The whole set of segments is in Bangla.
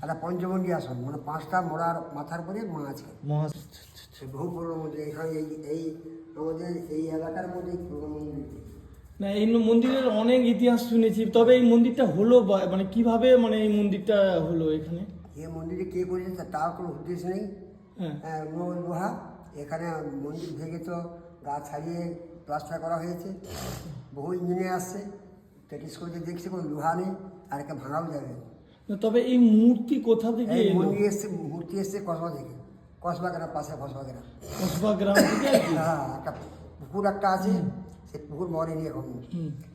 একটা পঞ্চমন্ডি আসন, মানে 5টা মোড়ার মাথার উপরে মা আছে। বহু পুরনো মন্দির। এখানে এই আমাদের এই এলাকার মধ্যে পুরনো মন্দির। না, এই মন্দিরের অনেক ইতিহাস শুনেছি, তবে এই মন্দিরটা হলো মানে কিভাবে, মানে এই মন্দিরটা হলো এখানে? এই মন্দিরে কে করেছে তার কোনো উদ্দেশ্য নেই। হ্যাঁ। লোহা এখানে মন্দির ভেঙে তো গা ছাড়িয়ে প্লাস্টার করা হয়েছে। বহু ইঞ্জিনিয়ার আসছে, প্র্যাকটিস করতে দেখছে কোনো লোহা নেই, আর একে ভাঙাও যাবে। না, তবে এই মূর্তি কোথা থেকে এই এলো? মূর্তি এসছে কসবা থেকে, কসবা গ্রাম পাশে কসবা গ্রাম। কসবা গ্রাম থেকে আর কি? হ্যাঁ, একটা পুকুর একটা আছে, সেই পুকুর মরেনি এখন।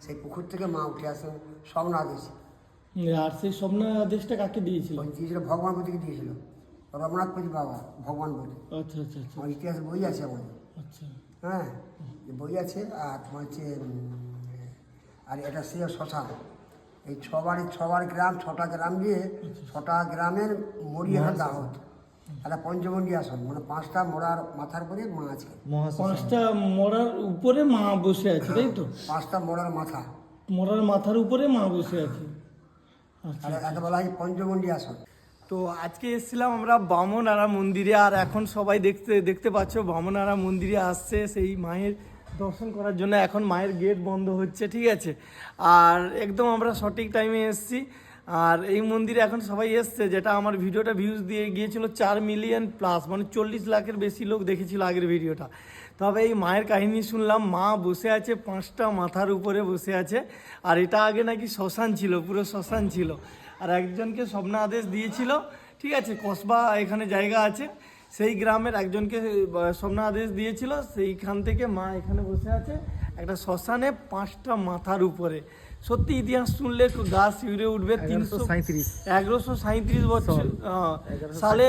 সেই পুকুর থেকে মা উঠে আসে স্বপ্নাদেশ। আর সেই স্বপ্নাদেশটা কাকে দিয়েছিল? দিয়েছিল ভগবানপতিকে দিয়েছিল, রঘুনাথপতি বাবা ভগবানপতি। আচ্ছা আচ্ছা আচ্ছা আমার ইতিহাস বই আছে আমাদের। আচ্ছা। হ্যাঁ, বই আছে। আর তোমার হচ্ছে আর এটা সে শ্মশান। এই ছবার গ্রাম, 6টা গ্রাম দিয়ে 6টা গ্রামের মরি একটা দাহত, একটা পঞ্চমন্ডি আসন, মানে 5টা মোড়ার মাথার উপরে মা আছে। 5টা মরার উপরে মা বসে আছে, তাই তো? 5টা মোড়ার মাথা, মরার মাথার উপরে মা বসে আছে। আচ্ছা। আর এটা বলা হয় পঞ্চমন্ডি আসন। তো আজকে এসেছিলাম আমরা বামনারা মন্দিরে, আর এখন সবাই দেখতে পাচ্ছ বামনারা মন্দিরে আসছে সেই মায়ের দর্শন করার জন্য। এখন মায়ের গেট বন্ধ হচ্ছে, ঠিক আছে? আর একদম আমরা সঠিক টাইমে এসেছি। আর এই মন্দিরে এখন সবাই এসছে, যেটা আমার ভিডিওটা ভিউজ দিয়ে গিয়েছিল 4 মিলিয়ন প্লাস, মানে 40 লাখের বেশি লোক দেখেছিল আগের ভিডিওটা। তবে এই মায়ের কাহিনী শুনলাম, মা বসে আছে 5টা মাথার উপরে বসে আছে। আর এটা আগে নাকি শ্মশান ছিল, পুরো শ্মশান ছিল। আর একজনকে স্বপ্ন আদেশ দিয়েছিল, ঠিক আছে? কসবা এখানে জায়গা আছে, সেই গ্রামের একজনকে স্বপ্ন আদেশ দিয়েছিল, সেইখান থেকে মা এখানে বসে আছে একটা শ্মশানে 5টা মাথার উপরে। সত্যি ইতিহাস শুনলে একটু গা শিউরে উঠবে। 1137 বছর সালে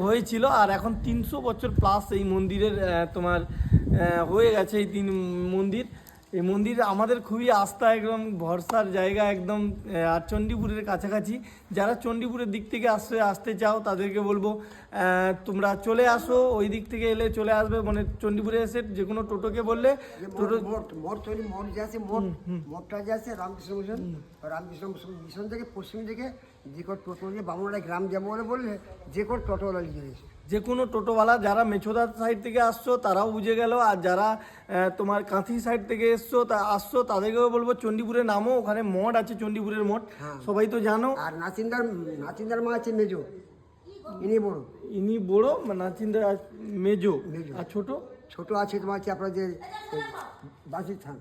হয়েছিল, আর এখন 300 বছর প্লাস এই মন্দিরের তোমার হয়ে গেছে এই মন্দির। এই মন্দির আমাদের খুবই আস্থা, একদম ভরসার জায়গা একদম। আর চণ্ডীপুরের কাছাকাছি যারা চণ্ডীপুরের দিক থেকে আসতে চাও তাদেরকে বলবো তোমরা চলে আসো, ওই দিক থেকে এলে চলে আসবে, মানে চণ্ডীপুরে এসে যে কোনো টোটোকে বললে টোটো মোড়টা যে আছে রামকৃষ্ণ মিশন থেকে পশ্চিম দিকে যে কোনো টোটো নিয়ে বামুনরা গ্রাম যাবো বললে যে কোনো টোটোওয়ালা নিয়ে গেছে। যে কোনো টোটোওয়ালা, যারা মেছোদার সাইড থেকে আসছো তারাও বুঝে গেল, আর যারা তোমার কাঁথি সাইড থেকে আসছো তাদেরকেও বলবো চণ্ডীপুরে নামো, ওখানে মঠ আছে, চণ্ডীপুরের মঠ, সবাই তো জানো। আর নাচিন্দার মা আছে মেজো, ইনি বড়, নাচিন্দার মেজো। আর ছোট আছে তোমার হচ্ছে আপনার যে বাসির থান।